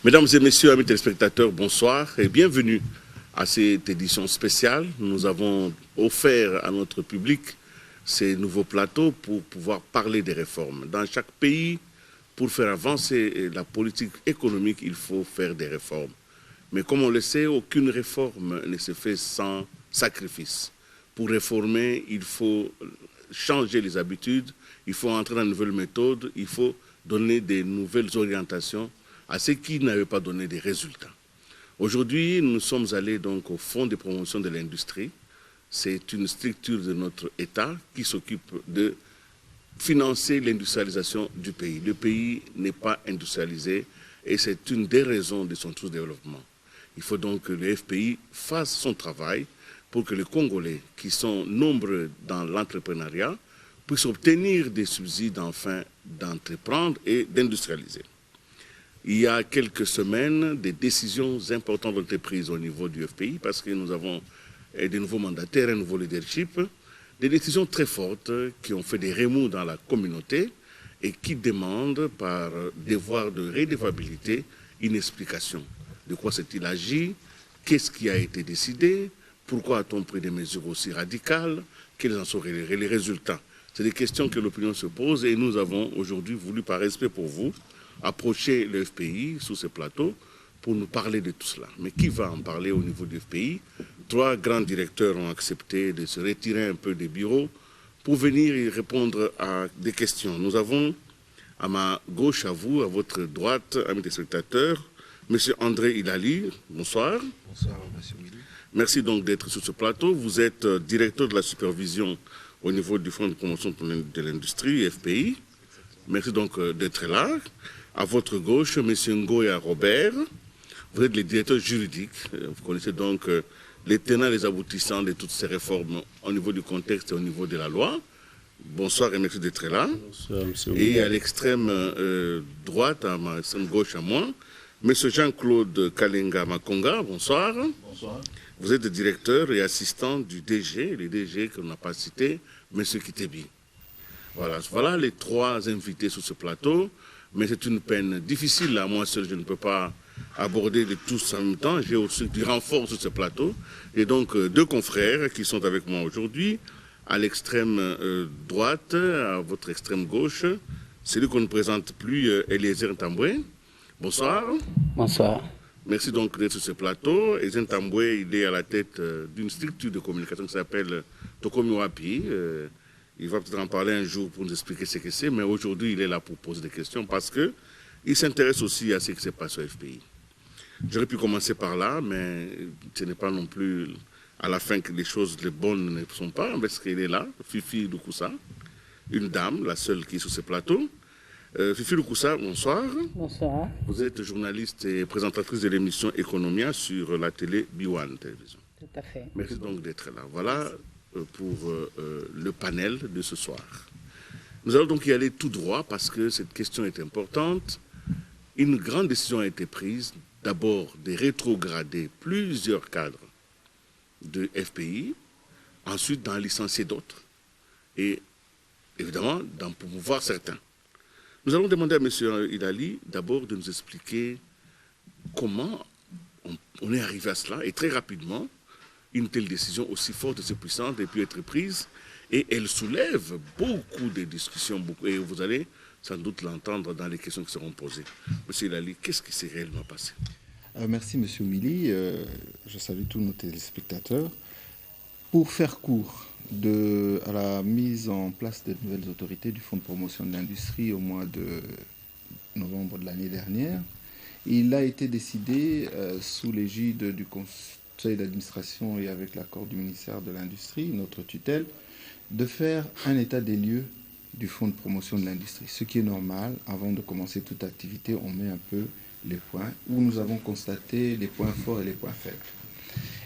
Mesdames et messieurs, amis téléspectateurs, bonsoir et bienvenue à cette édition spéciale. Nous avons offert à notre public ces nouveaux plateaux pour pouvoir parler des réformes. Dans chaque pays, pour faire avancer la politique économique, il faut faire des réformes. Mais comme on le sait, aucune réforme ne se fait sans sacrifice. Pour réformer, il faut changer les habitudes, il faut entrer dans de nouvelles méthodes, il faut donner des nouvelles orientations à ceux qui n'avaient pas donné des résultats. Aujourd'hui, nous sommes allés donc au Fonds de promotion de l'industrie. C'est une structure de notre État qui s'occupe de financer l'industrialisation du pays. Le pays n'est pas industrialisé et c'est une des raisons de son sous-développement. Il faut donc que le FPI fasse son travail pour que les Congolais, qui sont nombreux dans l'entrepreneuriat, puissent obtenir des subsides afin d'entreprendre et d'industrialiser. Il y a quelques semaines, des décisions importantes ont été prises au niveau du FPI parce que nous avons des nouveaux mandataires, un nouveau leadership, des décisions très fortes qui ont fait des remous dans la communauté et qui demandent par devoir de redevabilité une explication. De quoi s'est-il agi? Qu'est-ce qui a été décidé? Pourquoi a-t-on pris des mesures aussi radicales? Quels en sont les résultats? C'est des questions que l'opinion se pose et nous avons aujourd'hui voulu, par respect pour vous, approcher le FPI sur ce plateau pour nous parler de tout cela. Mais qui va en parler au niveau du FPI? 3 grands directeurs ont accepté de se retirer un peu des bureaux pour venir y répondre à des questions. Nous avons à ma gauche, à vous, à votre droite, amis téléspectateurs, M. André Ilali. Bonsoir. Bonsoir, M. Willy. Merci donc d'être sur ce plateau. Vous êtes directeur de la supervision au niveau du Fonds de promotion de l'industrie, FPI. Merci donc d'être là. À votre gauche, M. Ngoya Robert, vous êtes le directeur juridique. Vous connaissez donc les tenants et les aboutissants de toutes ces réformes au niveau du contexte et au niveau de la loi. Bonsoir et merci d'être là. Bonsoir, M. Et à l'extrême droite, à ma extrême gauche à moi, M. Jean-Claude Kalenga Makonga, bonsoir. Bonsoir. Vous êtes le directeur et assistant du DG, le DG qu'on n'a pas cité, M. Kitebi. Voilà les 3 invités sur ce plateau. Mais c'est une peine difficile, là. Moi seul, je ne peux pas aborder de tous en même temps. J'ai aussi du renfort sur ce plateau. Et donc, 2 confrères qui sont avec moi aujourd'hui, à l'extrême droite, à votre extrême gauche, celui qu'on ne présente plus, Eliezer Ntambwe. Bonsoir. Bonsoir. Merci donc d'être sur ce plateau. Eliezer Ntambwe, il est à la tête d'une structure de communication qui s'appelle Tokomi Wapi. Il va peut-être en parler un jour pour nous expliquer ce que c'est, mais aujourd'hui, il est là pour poser des questions parce qu'il s'intéresse aussi à ce qui se passe au FPI. J'aurais pu commencer par là, mais ce n'est pas non plus à la fin que les choses les bonnes ne sont pas, parce qu'il est là, Fifi Lukusa, une dame, la seule qui est sur ce plateau. Fifi Lukusa, bonsoir. Bonsoir. Vous êtes journaliste et présentatrice de l'émission Economia sur la télé B1 Télévision. Tout à fait. Merci donc d'être là. Voilà pour le panel de ce soir. Nous allons donc y aller tout droit parce que cette question est importante. Une grande décision a été prise, d'abord de rétrograder plusieurs cadres de FPI, ensuite d'en licencier d'autres et évidemment d'en promouvoir certains. Nous allons demander à M. Ilali d'abord de nous expliquer comment on est arrivé à cela et très rapidement, une telle décision aussi forte et aussi puissante ait pu être prise et elle soulève beaucoup de discussions, et vous allez sans doute l'entendre dans les questions qui seront posées. Monsieur Ilali, qu'est-ce qui s'est réellement passé? Merci, M. Willy. Je salue tous nos téléspectateurs. Pour faire court, à la mise en place des nouvelles autorités du Fonds de promotion de l'industrie au mois de novembre de l'année dernière, il a été décidé, sous l'égide du Conseil d'administration et avec l'accord du ministère de l'Industrie, notre tutelle, de faire un état des lieux du Fonds de promotion de l'industrie. Ce qui est normal, avant de commencer toute activité, on met un peu les points, où nous avons constaté les points forts et les points faibles.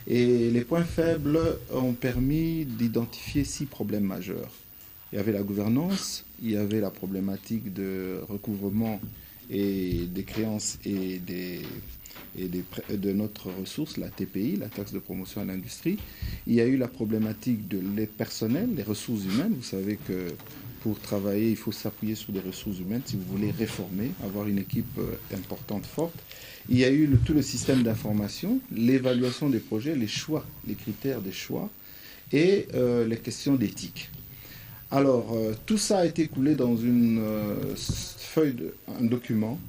Et les points faibles ont permis d'identifier 6 problèmes majeurs. Il y avait la gouvernance, il y avait la problématique de recouvrement et des créances et de notre ressource, la TPI, la taxe de promotion à l'industrie. Il y a eu la problématique de les personnels, les ressources humaines. Vous savez que pour travailler, il faut s'appuyer sur des ressources humaines si vous voulez réformer, avoir une équipe importante, forte. Il y a eu tout le système d'information, l'évaluation des projets, les choix, les critères des choix et les questions d'éthique. Alors, tout ça a été coulé dans une un document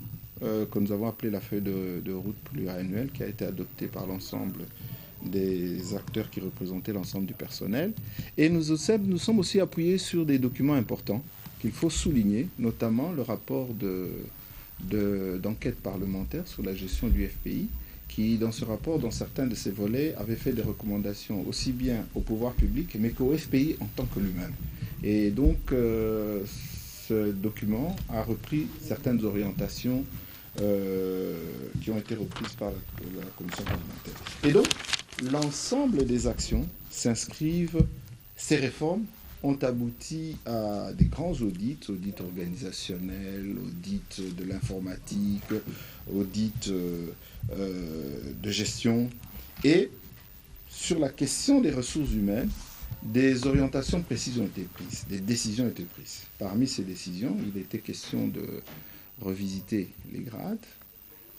que nous avons appelé la feuille de route pluriannuelle, qui a été adoptée par l'ensemble des acteurs qui représentaient l'ensemble du personnel. Et nous sommes aussi appuyés sur des documents importants qu'il faut souligner, notamment le rapport d'enquête parlementaire sur la gestion du FPI, qui, dans ce rapport, dans certains de ses volets, avait fait des recommandations aussi bien au pouvoir public, mais qu'au FPI en tant que lui-même. Et donc, ce document a repris certaines orientations qui ont été reprises par la commission parlementaire. Et donc, l'ensemble des actions s'inscrivent, ces réformes ont abouti à des grands audits organisationnels, audits de l'informatique, audits de gestion. Et sur la question des ressources humaines, des orientations précises ont été prises, des décisions ont été prises. Parmi ces décisions, il était question de revisiter les grades,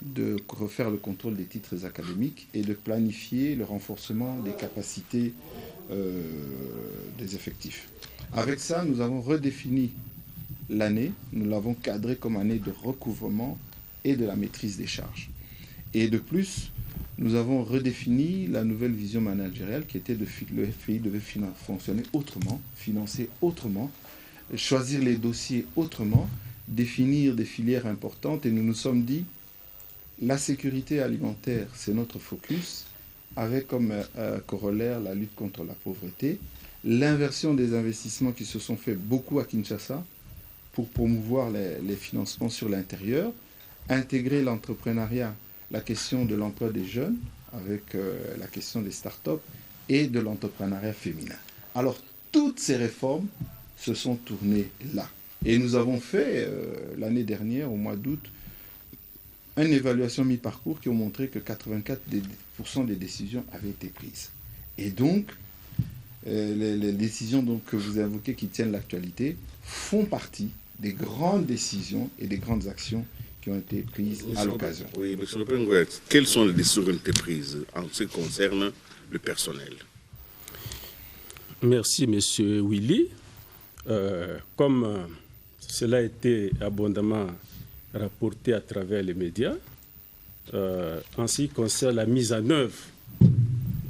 de refaire le contrôle des titres académiques et de planifier le renforcement des capacités des effectifs. Avec ça, nous avons redéfini l'année, nous l'avons cadrée comme année de recouvrement et de la maîtrise des charges. Et de plus, nous avons redéfini la nouvelle vision managériale qui était le FPI devait fonctionner autrement, financer autrement, choisir les dossiers autrement, définir des filières importantes, et nous nous sommes dit la sécurité alimentaire, c'est notre focus, avec comme corollaire la lutte contre la pauvreté, l'inversion des investissements qui se sont faits beaucoup à Kinshasa pour promouvoir les financements sur l'intérieur, intégrer l'entrepreneuriat, la question de l'emploi des jeunes, avec la question des start-up et de l'entrepreneuriat féminin. Alors, toutes ces réformes se sont tournées là. Et nous avons fait, l'année dernière, au mois d'août, une évaluation mi-parcours qui a montré que 84% des décisions avaient été prises. Et donc, les décisions que vous invoquez qui tiennent l'actualité font partie des grandes décisions et des grandes actions qui ont été prises à l'occasion. Oui, M. Lepengouet, quelles sont les décisions qui ont été prises en ce qui concerne le personnel? Merci, M. Willy. Comme cela a été abondamment rapporté à travers les médias, en ce qui concerne la mise en œuvre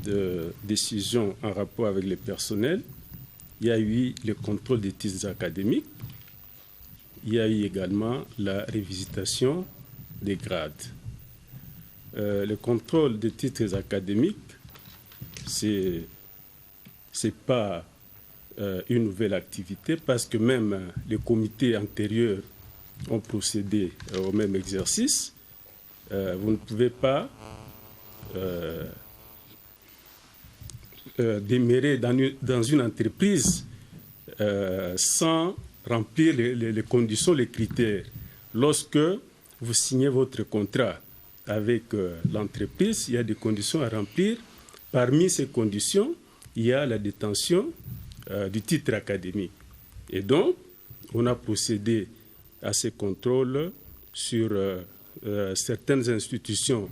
de décisions en rapport avec le personnel, il y a eu le contrôle des titres académiques, il y a eu également la révisitation des grades. Le contrôle des titres académiques, c'est pas une nouvelle activité parce que même les comités antérieurs ont procédé au même exercice. Vous ne pouvez pas demeurer dans une entreprise sans remplir les conditions, les critères. Lorsque vous signez votre contrat avec l'entreprise, il y a des conditions à remplir. Parmi ces conditions, il y a la détention du titre académique. Et donc, on a procédé à ces contrôles sur certaines institutions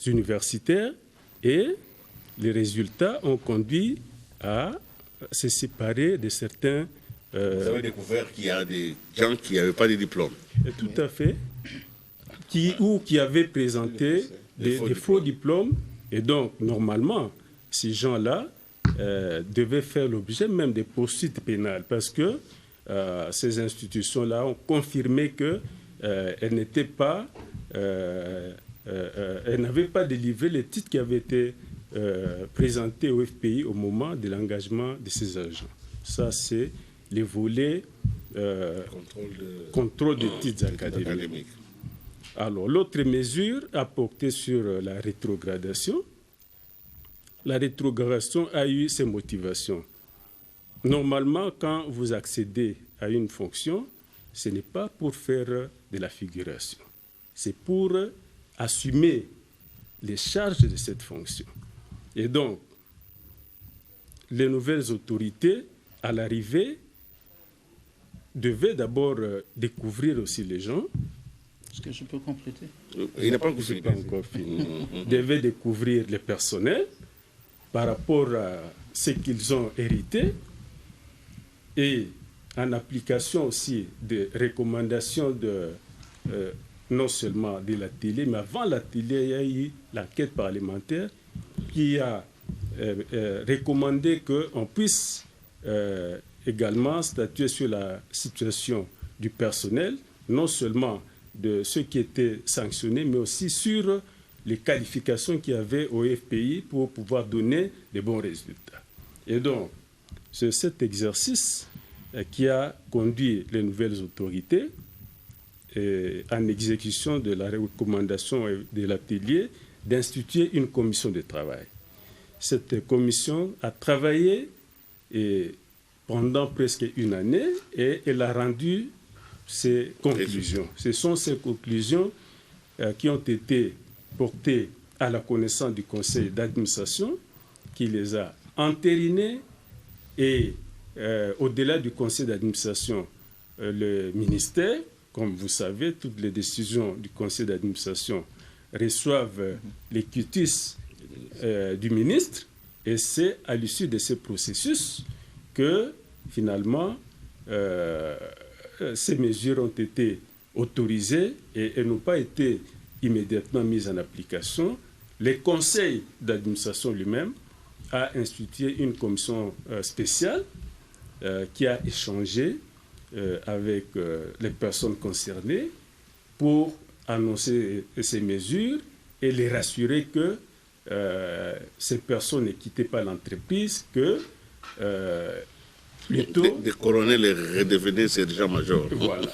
universitaires et les résultats ont conduit à se séparer de certains... Vous avez découvert qu'il y a des gens qui n'avaient pas de diplôme. Tout à fait. Qui avaient présenté des faux diplômes. Et donc, normalement, ces gens-là devaient faire l'objet même des poursuites pénales parce que ces institutions-là ont confirmé qu'elles n'étaient pas... elles n'avaient pas délivré les titres qui avaient été présentés au FPI au moment de l'engagement de ces agents. Ça, c'est les volets contrôle des titres académiques. Alors, l'autre mesure a porté sur la rétrogradation. La rétrogradation a eu ses motivations. Normalement, quand vous accédez à une fonction, ce n'est pas pour faire de la figuration. C'est pour assumer les charges de cette fonction. Et donc, les nouvelles autorités, à l'arrivée, devait d'abord découvrir aussi les gens. Est-ce que je peux compléter? Il n'a pas encore fini. Devait découvrir les personnels par rapport à ce qu'ils ont hérité et en application aussi des recommandations de, non seulement de l'atelier, mais avant l'atelier, il y a eu l'enquête parlementaire qui a recommandé qu'on puisse également statuer sur la situation du personnel, non seulement de ceux qui étaient sanctionnés, mais aussi sur les qualifications qu'il y avait au FPI pour pouvoir donner des bons résultats. Et donc, c'est cet exercice qui a conduit les nouvelles autorités en exécution de la recommandation de l'atelier d'instituer une commission de travail. Cette commission a travaillé pendant presque une année et elle a rendu ses conclusions. Ce sont ces conclusions qui ont été portées à la connaissance du conseil d'administration qui les a entérinées et au-delà du conseil d'administration, le ministère, comme vous savez, toutes les décisions du conseil d'administration reçoivent les quitus du ministre et c'est à l'issue de ce processus que finalement ces mesures ont été autorisées et elles n'ont pas été immédiatement mises en application. Le conseil d'administration lui-même a institué une commission spéciale qui a échangé avec les personnes concernées pour annoncer ces mesures et les rassurer que ces personnes ne quittaient pas l'entreprise, que plutôt... Des colonels et redevenaient sergents-majors. Voilà.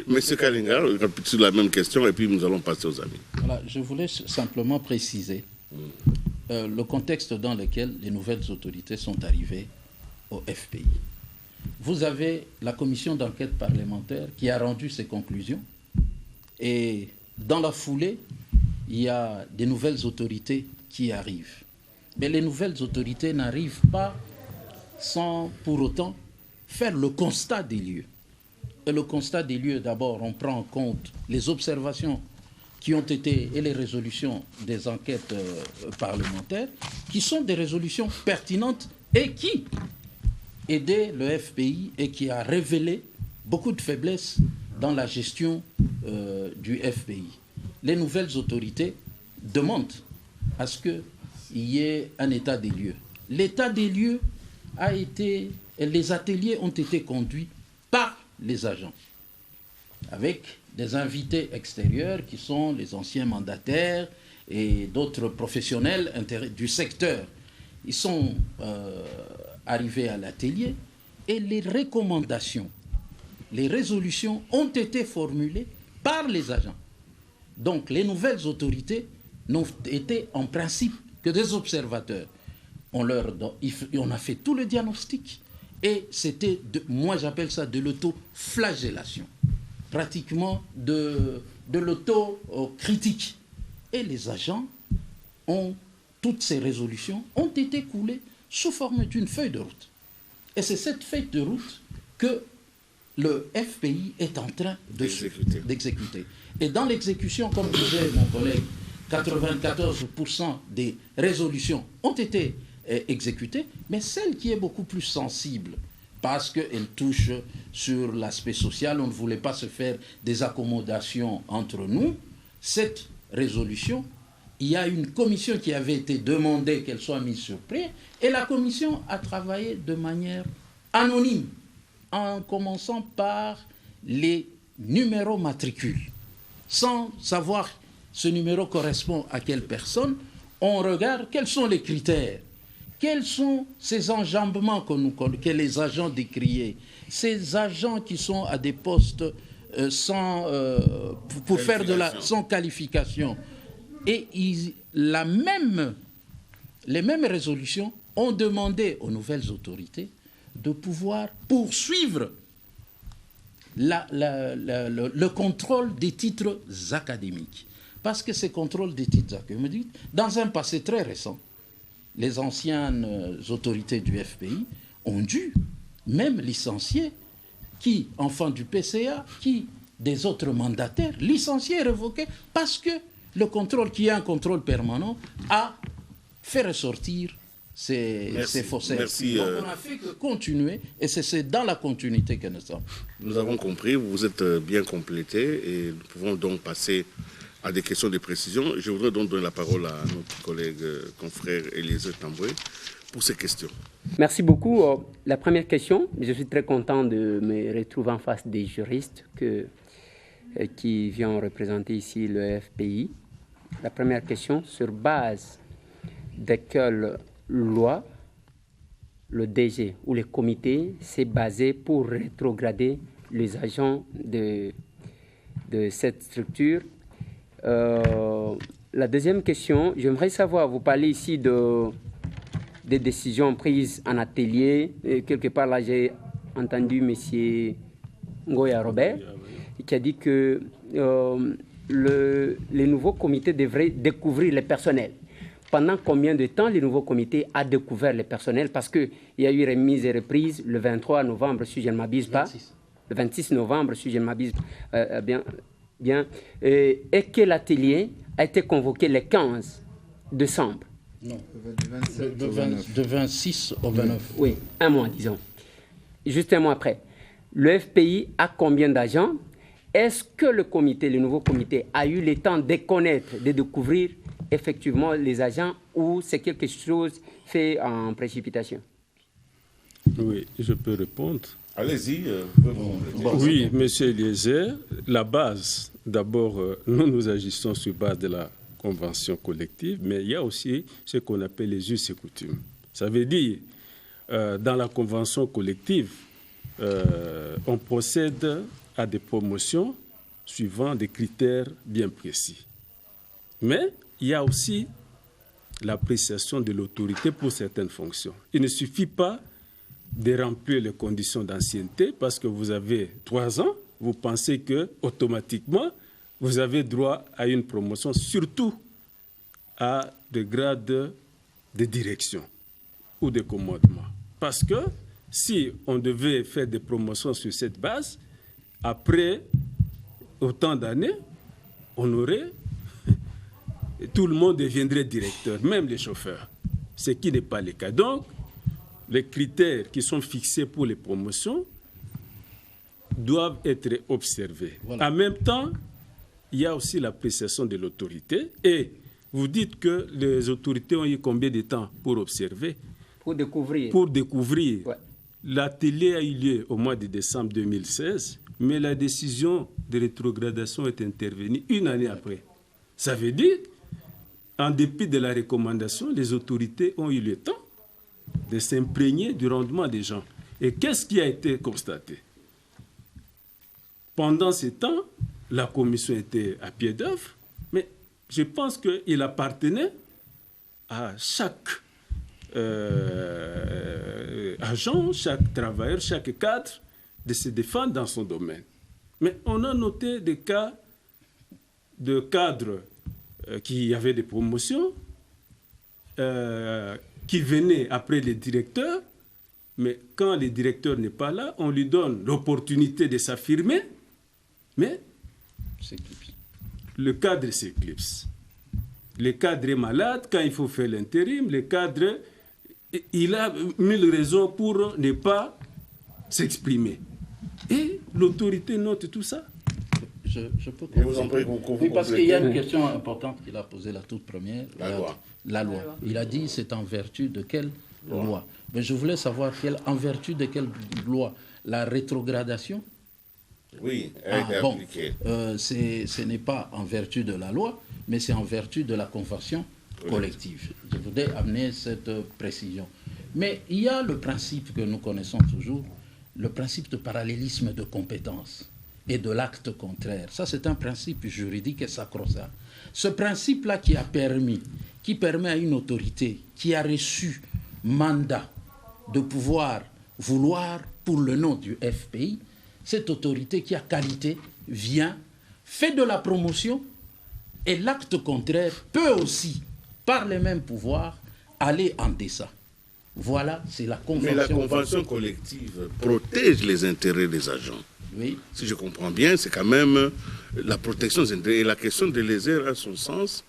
Monsieur Kalinga, sur la même question et puis nous allons passer aux amis. Voilà, je voulais simplement préciser le contexte dans lequel les nouvelles autorités sont arrivées au FPI. Vous avez la commission d'enquête parlementaire qui a rendu ses conclusions et dans la foulée, il y a des nouvelles autorités qui arrivent. Mais les nouvelles autorités n'arrivent pas sans pour autant faire le constat des lieux. Et le constat des lieux, d'abord, on prend en compte les observations qui ont été et les résolutions des enquêtes parlementaires, qui sont des résolutions pertinentes et qui aidaient le FPI et qui a révélé beaucoup de faiblesses dans la gestion du FPI. Les nouvelles autorités demandent à ce qu'il y ait un état des lieux. L'état des lieux a été, les ateliers ont été conduits par les agents, avec des invités extérieurs qui sont les anciens mandataires et d'autres professionnels du secteur. Ils sont arrivés à l'atelier et les recommandations, les résolutions ont été formulées par les agents. Donc les nouvelles autorités n'ont été en principe que des observateurs. On a fait tout le diagnostic et c'était, moi j'appelle ça de l'auto-flagellation, pratiquement de l'auto-critique. Et les agents toutes ces résolutions ont été coulées sous forme d'une feuille de route. Et c'est cette feuille de route que le FPI est en train d'exécuter. Et dans l'exécution, comme disait mon collègue, 94% des résolutions ont été exécutées, mais celle qui est beaucoup plus sensible, parce qu'elle touche sur l'aspect social, on ne voulait pas se faire des accommodations entre nous, cette résolution, il y a une commission qui avait été demandée qu'elle soit mise sur pied, et la commission a travaillé de manière anonyme, en commençant par les numéros matricules. Sans savoir ce numéro correspond à quelle personne, on regarde quels sont les critères, quels sont ces enjambements que les agents décriaient, ces agents qui sont à des postes pour faire sans qualification. Et les mêmes résolutions ont demandé aux nouvelles autorités de pouvoir poursuivre le contrôle des titres académiques. Parce que ces contrôles des titres académiques, dans un passé très récent, les anciennes autorités du FPI ont dû même licencier qui enfants du PCA, qui des autres mandataires, licenciés, révoqués, parce que le contrôle, qui est un contrôle permanent, a fait ressortir ces faussaires. Merci. Donc on n'a fait que continuer, et c'est dans la continuité que nous sommes. Nous avons compris, vous êtes bien complété et nous pouvons donc passer à des questions de précision. Je voudrais donc donner la parole à notre collègue, confrère Eliezer Tamboué pour ces questions. Merci beaucoup. La première question, je suis très content de me retrouver en face des juristes qui viennent représenter ici le FPI. La première question, sur base de quelle loi le DG ou le comité s'est basé pour rétrograder les agents de cette structure? La deuxième question, j'aimerais savoir, vous parlez ici des décisions prises en atelier. Et quelque part là, j'ai entendu M. Ngoya Robert qui a dit que les nouveaux comités devraient découvrir le personnel. Pendant combien de temps le nouveau comité a découvert le personnel? Parce qu'il y a eu remise et reprise le 23 novembre, si je ne m'abuse pas. Le 26 novembre, si je ne m'abuse bien. Et que l'atelier a été convoqué le 15 décembre. Non, de 26 au 29. Oui, un mois, disons. Juste un mois après. Le FPI a combien d'agents? Est-ce que le nouveau comité, a eu le temps de connaître, de découvrir effectivement les agents, ou c'est quelque chose fait en précipitation? Oui, je peux répondre. Allez-y. Oui, M. Eliezer, la base, d'abord, nous agissons sur base de la convention collective, mais il y a aussi ce qu'on appelle les us et coutumes. Ça veut dire, dans la convention collective, on procède à des promotions suivant des critères bien précis. Mais il y a aussi l'appréciation de l'autorité pour certaines fonctions. Il ne suffit pas de remplir les conditions d'ancienneté parce que vous avez 3 ans, vous pensez que automatiquement vous avez droit à une promotion, surtout à des grades de direction ou de commandement. Parce que si on devait faire des promotions sur cette base, après autant d'années, on aurait... tout le monde deviendrait directeur, même les chauffeurs, ce qui n'est pas le cas. Donc, les critères qui sont fixés pour les promotions doivent être observés. Voilà. En même temps, il y a aussi l'appréciation de l'autorité. Et vous dites que les autorités ont eu combien de temps pour observer? Pour découvrir. Pour découvrir. Ouais. L'atelier a eu lieu au mois de décembre 2016, mais la décision de rétrogradation est intervenue 1 année après. Ça veut dire, en dépit de la recommandation, les autorités ont eu le temps de s'imprégner du rendement des gens. Et qu'est-ce qui a été constaté? Pendant ce temps, la commission était à pied d'œuvre, mais je pense qu'il appartenait à chaque agent, chaque travailleur, chaque cadre de se défendre dans son domaine. Mais on a noté des cas de cadres qui avaient des promotions, qui venaient après les directeurs, mais quand le directeur n'est pas là, on lui donne l'opportunité de s'affirmer, mais le cadre s'éclipse. Le cadre est malade quand il faut faire l'intérim, le cadre, il a 1000 raisons pour ne pas s'exprimer. Et l'autorité note tout ça. Je peux comprendre. Oui, parce qu'il y a une question importante qu'il a posée la toute première. La loi. Il a dit c'est en vertu de quelle loi? Mais je voulais savoir en vertu de quelle loi? La rétrogradation? Oui, elle est appliquée. Ce n'est pas en vertu de la loi, mais c'est en vertu de la convention collective. Je voudrais amener cette précision. Mais il y a le principe que nous connaissons toujours, le principe de parallélisme de compétences et de l'acte contraire. Ça, c'est un principe juridique et sacro-saint. Ce principe-là qui permet à une autorité qui a reçu mandat de pouvoir vouloir pour le nom du FPI, cette autorité qui a qualité vient, fait de la promotion, et l'acte contraire peut aussi, par les mêmes pouvoirs, aller en deçà. Voilà, c'est la convention. Mais la convention collective protège les intérêts des agents. Oui. Si je comprends bien, c'est quand même la protection des intérêts. Et la question de l'ESER a son sens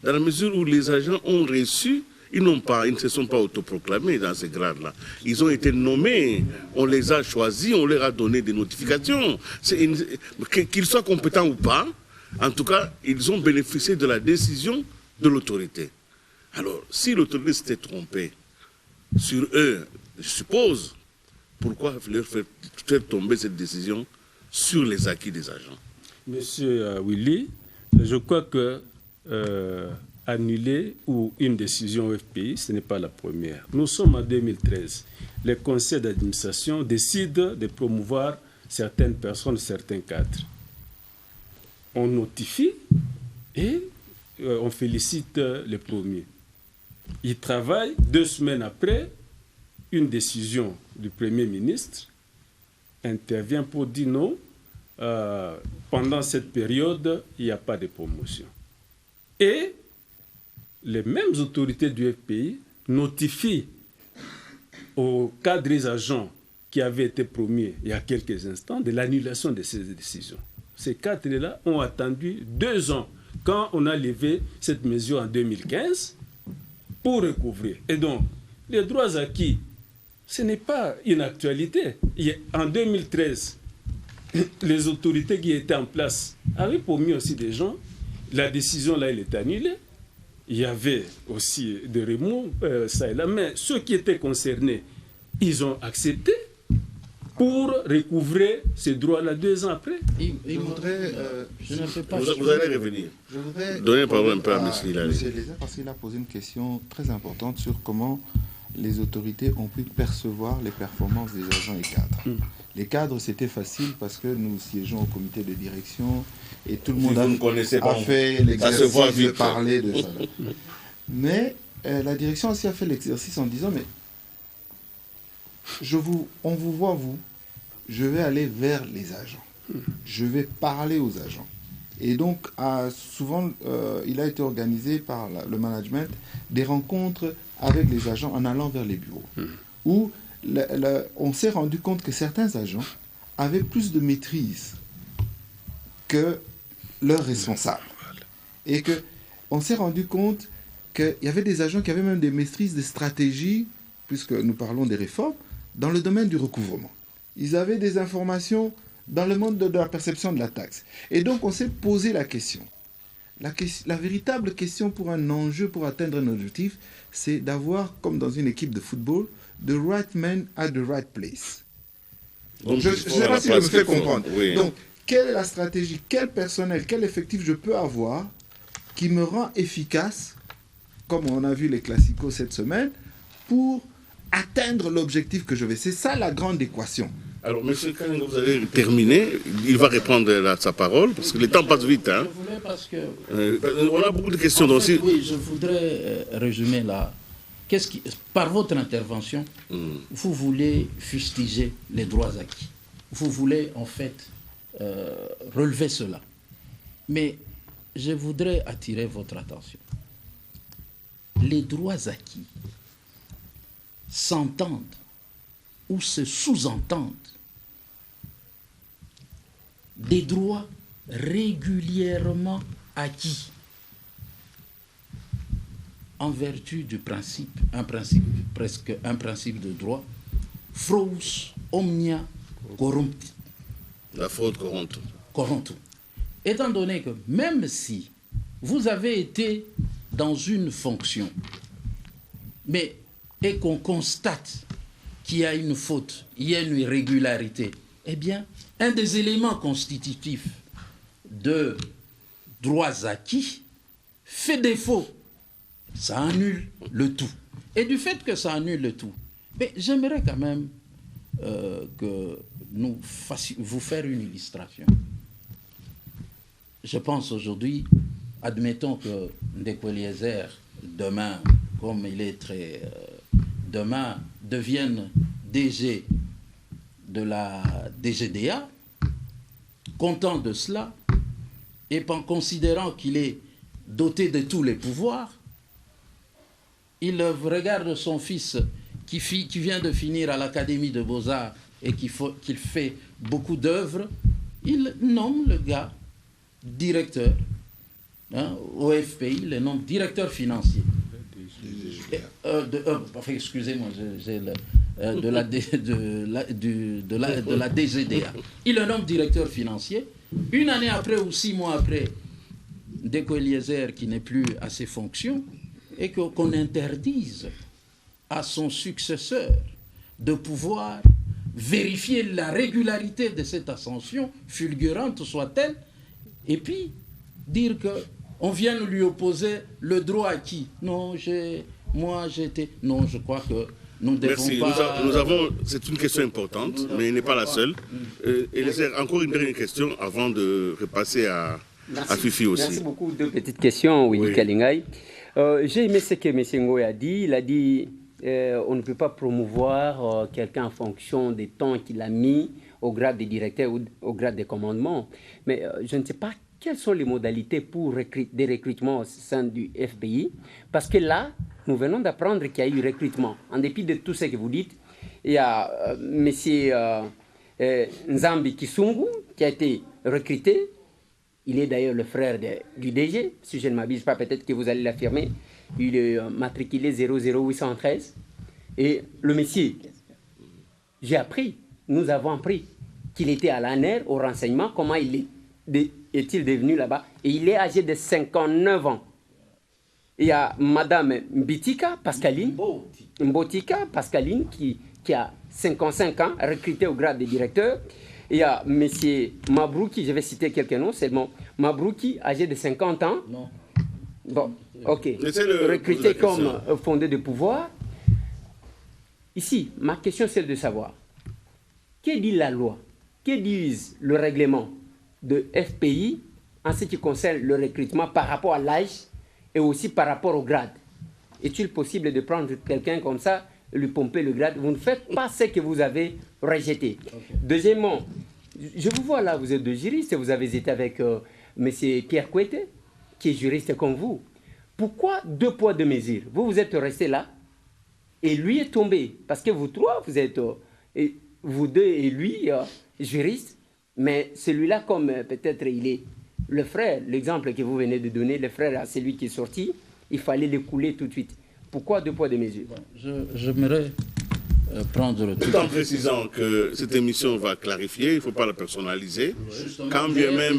dans la mesure où les agents ont reçu, ils ne se sont pas autoproclamés dans ces grades-là. Ils ont été nommés, on les a choisis, on leur a donné des notifications. Qu'ils soient compétents ou pas, en tout cas, ils ont bénéficié de la décision de l'autorité. Alors, si l'autorité s'était trompée sur eux, je suppose, pourquoi leur faire tomber cette décision sur les acquis des agents? Monsieur Willy, je crois que annuler ou une décision au FPI, ce n'est pas la première. Nous sommes en 2013. Les conseils d'administration décident de promouvoir certaines personnes, certains cadres. On notifie et on félicite les premiers. Ils travaillent 2 semaines après, une décision du Premier ministre intervient pour dire non, pendant cette période, il n'y a pas de promotion. Et les mêmes autorités du FPI notifient aux cadres et agents qui avaient été promis il y a quelques instants de l'annulation de ces décisions. Ces cadres-là ont attendu 2 ans quand on a levé cette mesure en 2015 pour recouvrir. Et donc, les droits acquis, ce n'est pas une actualité. En 2013, les autorités qui étaient en place avaient promis aussi des gens. La décision, là, elle est annulée. Il y avait aussi des remous, ça et là. Mais ceux qui étaient concernés, ils ont accepté pour recouvrer ces droits-là 2 ans après. Je voudrais... je ne fais pas... Vous allez revenir. Je voudrais donner la parole un peu à M. Hilary. M. Lézard, parce qu'il a posé une question très importante sur comment les autorités ont pu percevoir les performances des agents et cadres. Les cadres, c'était facile parce que nous siégeons au comité de direction et tout le monde a fait l'exercice de parler de ça. Mais la direction aussi a fait l'exercice en disant, mais on vous voit, vous, je vais aller vers les agents. Je vais parler aux agents. Et donc, souvent, il a été organisé par le management des rencontres avec les agents en allant vers les bureaux, où on s'est rendu compte que certains agents avaient plus de maîtrise que leurs responsables. Et qu'on s'est rendu compte qu'il y avait des agents qui avaient même des maîtrises de stratégie, puisque nous parlons des réformes, dans le domaine du recouvrement. Ils avaient des informations dans le monde de la perception de la taxe. Et donc, on s'est posé la question. La véritable question pour un enjeu, pour atteindre un objectif, c'est d'avoir, comme dans une équipe de football, the right man at the right place. Donc, je ne sais pas si je me fais comprendre. Oui. Donc, quelle est la stratégie, quel personnel, quel effectif je peux avoir qui me rend efficace, comme on a vu les classicos cette semaine, pour atteindre l'objectif que je veux. C'est ça la grande équation. Alors, M. Kang, vous allez terminer. Il va répondre à sa parole, parce que le temps passe vite. Hein. Je voulais parce que... on a beaucoup de questions aussi. Oui, je voudrais résumer là. Par votre intervention, vous voulez fustiger les droits acquis. Vous voulez, en fait, relever cela. Mais je voudrais attirer votre attention. Les droits acquis s'entendent ou se sous-entendent des droits régulièrement acquis en vertu du principe, un principe de droit, fraude omnia corrumpti. La fraude corrompue. Étant donné que même si vous avez été dans une fonction, et qu'on constate qu'il y a une faute, il y a une irrégularité, eh bien, un des éléments constitutifs de droits acquis fait défaut. Ça annule le tout. Et du fait que ça annule le tout, mais j'aimerais quand même que vous faire une illustration. Je pense aujourd'hui, admettons que Ndeko Eliezer, demain, comme il est demain, devienne DG de la DGDA, content de cela, et en considérant qu'il est doté de tous les pouvoirs, il regarde son fils qui vient de finir à l'Académie de Beaux-Arts et qu'il fait beaucoup d'œuvres, il nomme le gars directeur, au FPI, le nomme directeur financier. Excusez-moi, j'ai de la DGDA. Il le nomme directeur financier. Une année après ou 6 mois après, Ndeko Eliezer, qui n'est plus à ses fonctions, et qu'on interdise à son successeur de pouvoir vérifier la régularité de cette ascension, fulgurante soit-elle, et puis dire qu'on vient lui opposer le droit acquis. Non, j'étais... Non, je crois que nous devons pas... Merci. C'est une question importante, mais il n'est pas la seule. Eliezer, encore une dernière question avant de repasser à Fifi aussi. Merci beaucoup. 2 petites questions, Willy Kalingay. J'ai aimé ce que M. Ngoy a dit. Il a dit on ne peut pas promouvoir quelqu'un en fonction des temps qu'il a mis au grade de directeur ou au grade de commandement. Mais je ne sais pas quelles sont les modalités pour des recrutements au sein du FPI. Parce que là, nous venons d'apprendre qu'il y a eu recrutement. En dépit de tout ce que vous dites, il y a M. Nzambi Kisungu qui a été recruté. Il est d'ailleurs le frère du DG, si je ne m'abuse pas, peut-être que vous allez l'affirmer. Il est matriculé 00813. Et le monsieur, nous avons appris qu'il était à l'ANER, au renseignement, comment est-il devenu là-bas. Et il est âgé de 59 ans. Il y a Madame Mbotika Pascaline qui a 55 ans, recrutée au grade de directeur. Il y a M. Mabrouki, je vais citer quelques noms seulement. Mabrouki, âgé de 50 ans. Non. Bon, ok. Recruté comme fondé de pouvoir. Ici, ma question c'est de savoir, que dit la loi, que dit le règlement de FPI en ce qui concerne le recrutement par rapport à l'âge et aussi par rapport au grade? Est-il possible de prendre quelqu'un comme ça, lui pomper le grade? Vous ne faites pas ce que vous avez rejeté. Okay. Deuxièmement, je vous vois là, vous êtes 2 juristes, vous avez été avec M. Pierre Kouete, qui est juriste comme vous. Pourquoi 2 poids 2 mesures? Vous êtes resté là et lui est tombé. Parce que vous 3, vous êtes, vous 2 et lui, juriste, mais celui-là, comme peut-être il est le frère, l'exemple que vous venez de donner, le frère à celui qui est sorti, il fallait le couler tout de suite. Pourquoi 2 poids 2 mesures? J'aimerais prendre... Tout en précisant que cette émission va clarifier, il ne faut pas la personnaliser. Justement, quand bien même,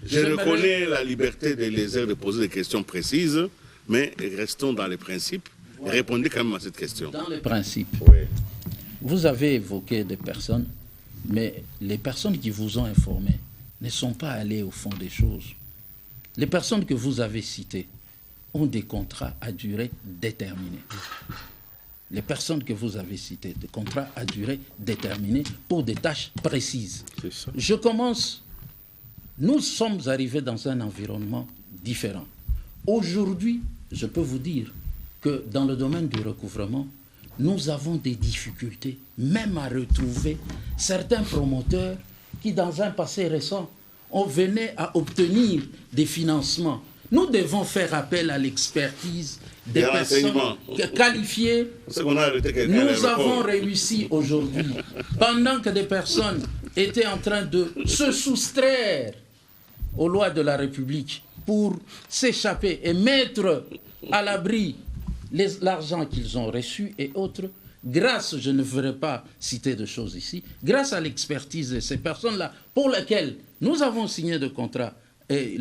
je reconnais la liberté d'Eliezer de poser des questions précises, mais restons dans les principes et répondez quand même à cette question. Dans les principes, vous avez évoqué des personnes, mais les personnes qui vous ont informé ne sont pas allées au fond des choses. Les personnes que vous avez citées ont des contrats à durée déterminée. Les personnes que vous avez citées, des contrats à durée déterminée pour des tâches précises. Je commence. Nous sommes arrivés dans un environnement différent. Aujourd'hui, je peux vous dire que dans le domaine du recouvrement, nous avons des difficultés, même à retrouver certains promoteurs qui, dans un passé récent, venaient à obtenir des financements. Nous devons faire appel à l'expertise des personnes qualifiées. Nous avons réussi aujourd'hui, pendant que des personnes étaient en train de se soustraire aux lois de la République pour s'échapper et mettre à l'abri l'argent qu'ils ont reçu et autres, grâce, je ne ferai pas citer de choses ici, grâce à l'expertise de ces personnes-là, pour lesquelles nous avons signé de contrats, les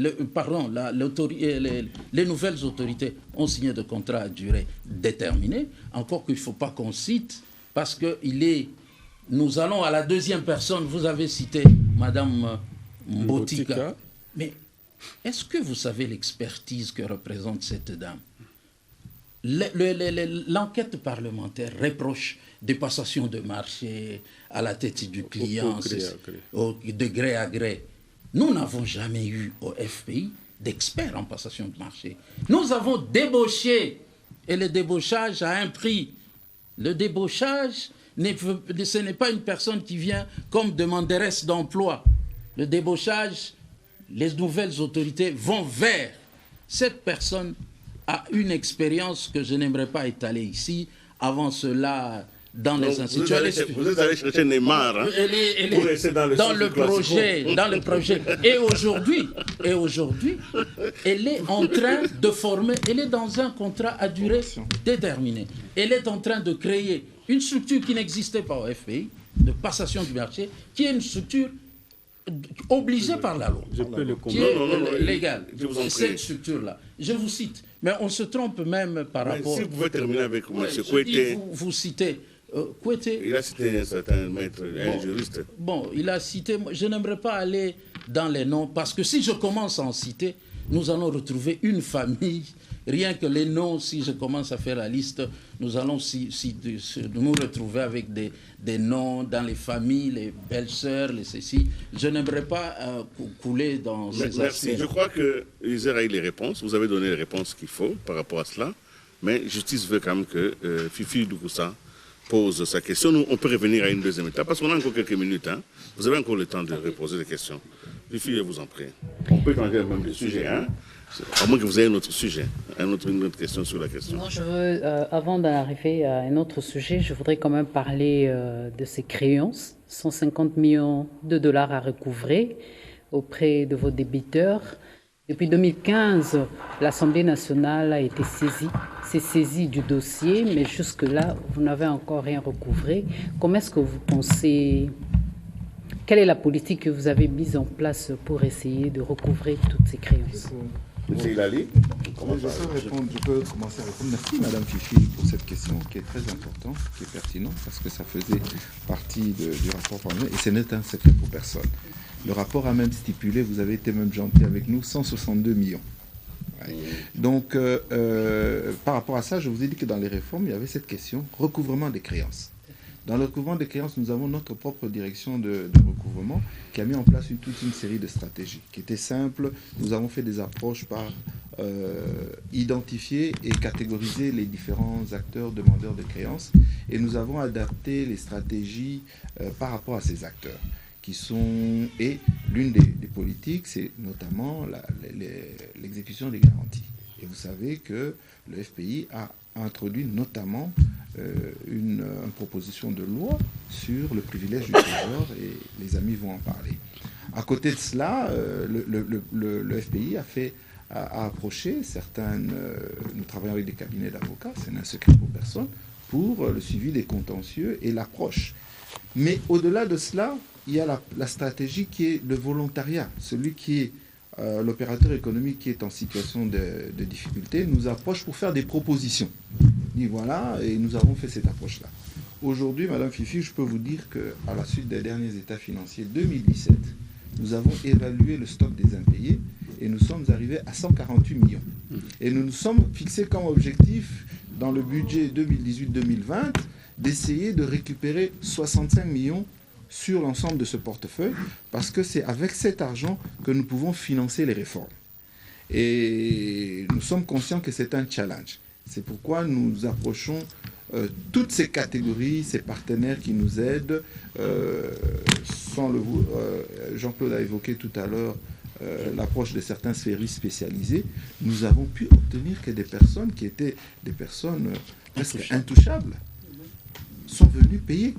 nouvelles autorités ont signé de contrats à durée déterminée, encore qu'il ne faut pas qu'on cite, parce que nous allons à la 2e personne, vous avez cité Madame Mbotika. Mais est-ce que vous savez l'expertise que représente cette dame? L'enquête parlementaire reproche des passations de marché à la tête du client, de gré à gré. Nous n'avons jamais eu au FPI d'experts en passation de marché. Nous avons débauché, et le débauchage a un prix. Le débauchage, ce n'est pas une personne qui vient comme demanderesse d'emploi. Le débauchage, les nouvelles autorités vont vers cette personne a une expérience que je n'aimerais pas étaler ici, avant cela dans les institutions. Vous êtes allé chercher Neymar pour rester dans le projet. Et aujourd'hui, elle est en train de former, elle est dans un contrat à durée déterminée. Elle est en train de créer une structure qui n'existait pas au FPI, de passation du marché, qui est une structure obligée par la loi, qui est légale. Cette structure-là. Je vous cite, mais on se trompe même par rapport... Si vous pouvez terminer avec M. Kouété... Vous citez... Kouété, il a cité un certain maître, un juriste. Bon, il a cité... Je n'aimerais pas aller dans les noms, parce que si je commence à en citer, nous allons retrouver une famille. Rien que les noms, si je commence à faire la liste, nous allons nous retrouver avec des noms dans les familles, les belles-sœurs, les ceci. Je n'aimerais pas couler dans ces aspects. Je crois que User a eu les réponses. Vous avez donné les réponses qu'il faut par rapport à cela. Mais justice veut quand même que Fifi Doukoussa pose sa question. Nous, on peut revenir à une deuxième étape parce qu'on a encore quelques minutes. Hein. Vous avez encore le temps de reposer des questions. Fifi, je vous en prie. On peut changer même de sujet. Hein. À moins que vous ayez un autre sujet, une autre question sur la question. Non, je veux, avant d'arriver à un autre sujet, je voudrais quand même parler de ces créances. 150 millions de dollars à recouvrer auprès de vos débiteurs. Depuis 2015, l'Assemblée nationale a été s'est saisie du dossier, mais jusque-là, vous n'avez encore rien recouvré. Comment est-ce que vous pensez... Quelle est la politique que vous avez mise en place pour essayer de recouvrer toutes ces créances? Monsieur Hilali, je peux commencer à répondre. Merci Madame Fifi pour cette question qui est très importante, qui est pertinente, parce que ça faisait partie du rapport formel et ce n'est un secret pour personne. Le rapport a même stipulé, vous avez été même gentil avec nous, 162 millions. Ouais. Donc, par rapport à ça, je vous ai dit que dans les réformes, il y avait cette question, recouvrement des créances. Dans le recouvrement des créances, nous avons notre propre direction de recouvrement qui a mis en place toute une série de stratégies qui étaient simples. Nous avons fait des approches par identifier et catégoriser les différents acteurs demandeurs de créances et nous avons adapté les stratégies par rapport à ces acteurs qui sont... Et l'une des politiques, c'est notamment l'exécution des garanties. Et vous savez que le FPI a introduit notamment une proposition de loi sur le privilège du trésor et les amis vont en parler. À côté de cela, le FPI a approché certaines... nous travaillons avec des cabinets d'avocats, c'est un secret pour personne, pour le suivi des contentieux et l'approche. Mais au-delà de cela, il y a la stratégie qui est le volontariat, celui qui est l'opérateur économique qui est en situation de difficulté nous approche pour faire des propositions. Et voilà, et nous avons fait cette approche-là. Aujourd'hui, Madame Fifi, je peux vous dire qu'à la suite des derniers états financiers 2017, nous avons évalué le stock des impayés et nous sommes arrivés à 148 millions. Et nous nous sommes fixés comme objectif dans le budget 2018-2020 d'essayer de récupérer 65 millions sur l'ensemble de ce portefeuille, parce que c'est avec cet argent que nous pouvons financer les réformes. Et nous sommes conscients que c'est un challenge. C'est pourquoi nous approchons toutes ces catégories, ces partenaires qui nous aident. Jean-Claude a évoqué tout à l'heure l'approche de certains sphériques spécialisés. Nous avons pu obtenir que des personnes qui étaient des personnes presque intouchables sont venues payer.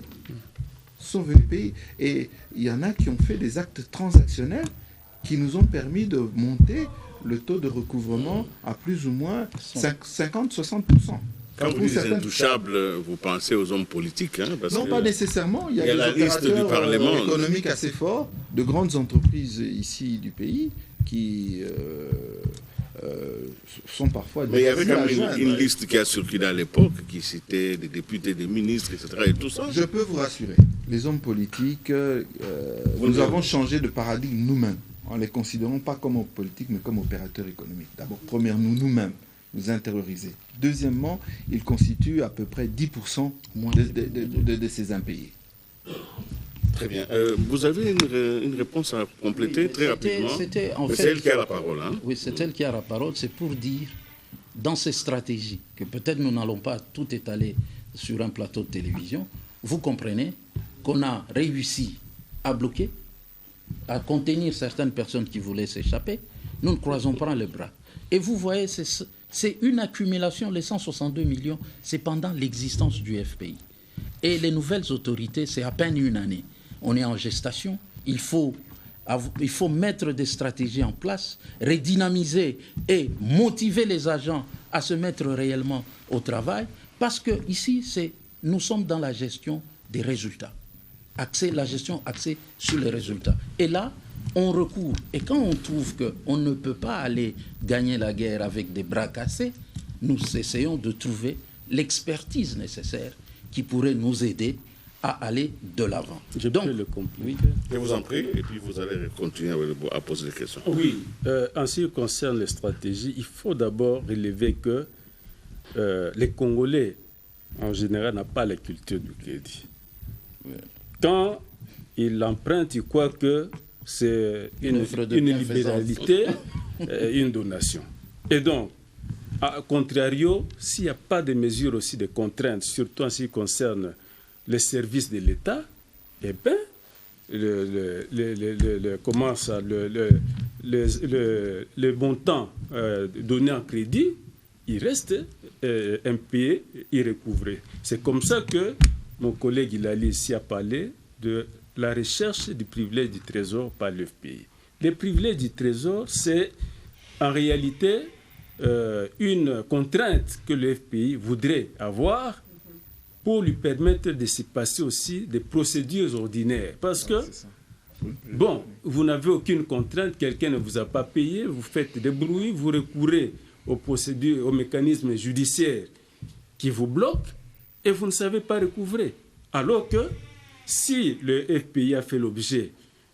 Et il y en a qui ont fait des actes transactionnels qui nous ont permis de monter le taux de recouvrement à plus ou moins 50-60%. Quand vous dites intouchables, vous pensez aux hommes politiques, hein, parce non, que pas nécessairement. Il y a la des liste du Parlement économiques assez forts, de grandes entreprises ici du pays qui sont parfois... Mais il y avait quand même une liste qui a circulé à l'époque, qui citait des députés, des ministres, etc. et tout ça. Je peux vous rassurer, les hommes politiques, nous avons changé de paradigme nous-mêmes, en ne les considérant pas comme hommes politiques, mais comme opérateurs économiques. D'abord, premièrement, nous-mêmes, nous intérioriser. Deuxièmement, ils constituent à peu près 10% de ces impayés. Très bien. Vous avez une réponse à compléter très rapidement. C'est elle qui a la parole. Hein? Oui, c'est elle qui a la parole. C'est pour dire, dans ces stratégies, que peut-être nous n'allons pas tout étaler sur un plateau de télévision, vous comprenez qu'on a réussi à bloquer, à contenir certaines personnes qui voulaient s'échapper. Nous ne croisons pas les bras. Et vous voyez, c'est une accumulation, les 162 millions, c'est pendant l'existence du FPI. Et les nouvelles autorités, c'est à peine une année. On est en gestation, il faut mettre des stratégies en place, redynamiser et motiver les agents à se mettre réellement au travail, parce que ici, nous sommes dans la gestion des résultats. La gestion axée sur les résultats. Et là, on recourt. Et quand on trouve qu'on ne peut pas aller gagner la guerre avec des bras cassés, nous essayons de trouver l'expertise nécessaire qui pourrait nous aider à aller de l'avant. Je peux le compléter. Je vous en prie, et puis vous allez continuer à poser des questions. Oui, en ce qui concerne les stratégies, il faut d'abord relever que les Congolais, en général, n'ont pas la culture du crédit. Quand ils l'empruntent, ils croient que c'est une libéralité, une donation. Et donc, à contrario, s'il n'y a pas de mesures aussi de contraintes, surtout en ce qui concerne les services de l'État, eh bien, le montant donné en crédit, il reste impayé, irrecouvré. C'est comme ça que mon collègue Ilali ici a parlé de la recherche du privilège du trésor par l'FPI. Le privilège du trésor, c'est en réalité une contrainte que le FPI voudrait avoir pour lui permettre de se passer aussi des procédures ordinaires. Parce que, bon, vous n'avez aucune contrainte, quelqu'un ne vous a pas payé, vous faites des bruits, vous recourez aux procédures, aux mécanismes judiciaires qui vous bloquent et vous ne savez pas recouvrer. Alors que si le FPI a fait l'objet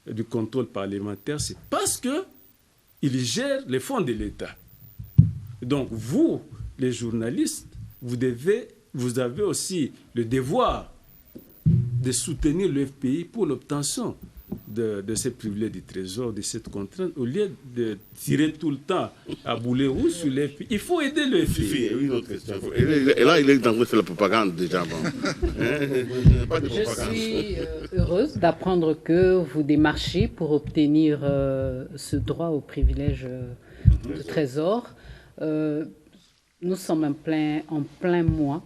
du contrôle parlementaire, c'est parce qu'il gère les fonds de l'État. Donc vous, les journalistes, vous avez aussi le devoir de soutenir le FPI pour l'obtention de ces privilèges du trésor, de cette contrainte, au lieu de tirer tout le temps à boulet rouge sur le FPI. Il faut aider le FPI. Une autre question. Et là, il est en train de faire la propagande déjà. Bon. Je suis heureuse d'apprendre que vous démarchez pour obtenir ce droit au privilège de trésor. Nous sommes en plein mois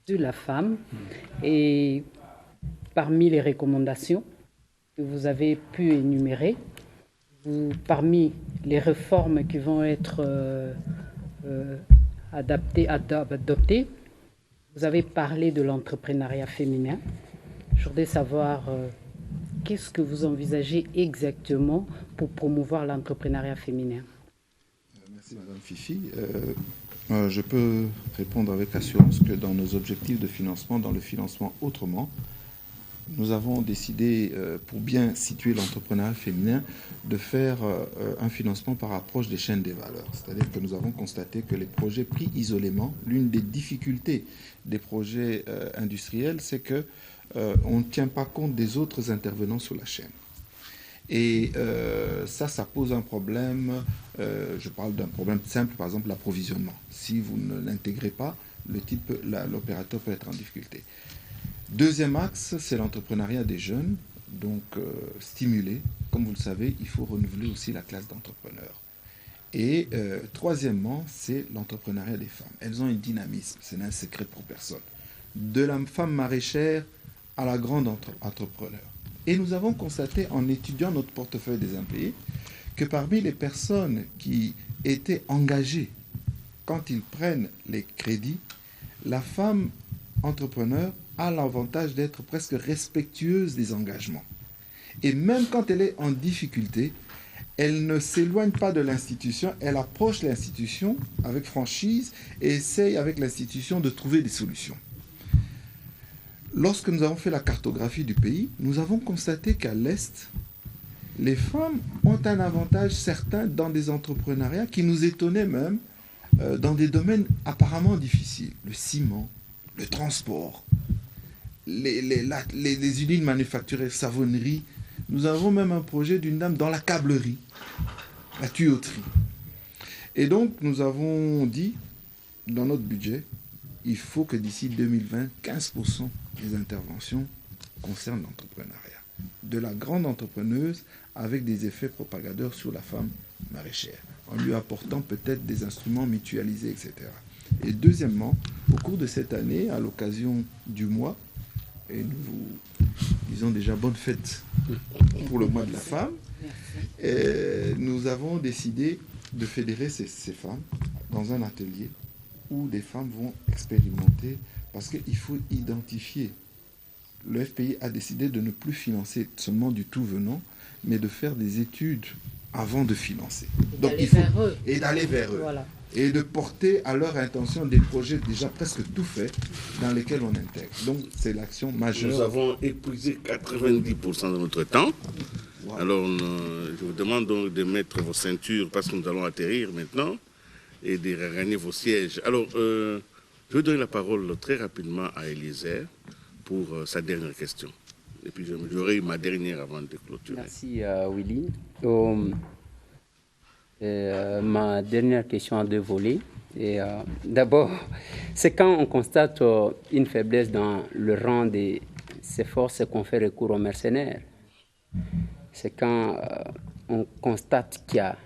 de la femme et parmi les recommandations que vous avez pu énumérer, parmi les réformes qui vont être adoptées, vous avez parlé de l'entrepreneuriat féminin. Je voudrais savoir qu'est-ce que vous envisagez exactement pour promouvoir l'entrepreneuriat féminin. Merci Madame Fifi. Je peux répondre avec assurance que dans nos objectifs de financement, dans le financement autrement, nous avons décidé, pour bien situer l'entrepreneuriat féminin, de faire un financement par approche des chaînes des valeurs. C'est-à-dire que nous avons constaté que les projets pris isolément, l'une des difficultés des projets industriels, c'est qu'on ne tient pas compte des autres intervenants sur la chaîne. Et ça pose un problème. Je parle d'un problème simple, par exemple l'approvisionnement. Si vous ne l'intégrez pas, l'opérateur peut être en difficulté. Deuxième axe, c'est l'entrepreneuriat des jeunes. Donc, stimuler. Comme vous le savez, il faut renouveler aussi la classe d'entrepreneurs. Et troisièmement, c'est l'entrepreneuriat des femmes. Elles ont un dynamisme, c'est un secret pour personne. De la femme maraîchère à la grande entrepreneur. Et nous avons constaté, en étudiant notre portefeuille des impayés, que parmi les personnes qui étaient engagées quand ils prennent les crédits, la femme entrepreneur a l'avantage d'être presque respectueuse des engagements. Et même quand elle est en difficulté, elle ne s'éloigne pas de l'institution, elle approche l'institution avec franchise et essaye avec l'institution de trouver des solutions. Lorsque nous avons fait la cartographie du pays, nous avons constaté qu'à l'Est, les femmes ont un avantage certain dans des entrepreneuriats qui nous étonnaient même dans des domaines apparemment difficiles. Le ciment, le transport, les usines manufacturières, savonnerie. Nous avons même un projet d'une dame dans la câblerie, la tuyauterie. Et donc, nous avons dit, dans notre budget, il faut que d'ici 2020, 15% des interventions concernent l'entrepreneuriat. De la grande entrepreneuse avec des effets propagateurs sur la femme maraîchère. en lui apportant peut-être des instruments mutualisés, etc. Et deuxièmement, au cours de cette année, à l'occasion du mois, et nous vous disons déjà bonne fête pour le mois de la femme, nous avons décidé de fédérer ces femmes dans un atelier où des femmes vont expérimenter, parce qu'il faut identifier. Le FPI a décidé de ne plus financer seulement du tout venant, mais de faire des études avant de financer. Donc, et d'aller vers eux. Voilà. Et de porter à leur intention des projets déjà presque tout faits dans lesquels on intègre. Donc c'est l'action majeure. Nous avons épuisé 90% de notre temps. Wow. Alors je vous demande donc de mettre vos ceintures parce que nous allons atterrir maintenant et de regagner vos sièges. Alors je vais donner la parole très rapidement à Eliezer pour sa dernière question. Et puis j'aurai ma dernière avant de clôturer. Merci Willy. Ma dernière question a deux volets. D'abord, c'est quand on constate une faiblesse dans le rang de ces forces qu'on fait recours aux mercenaires. C'est quand on constate qu'il y a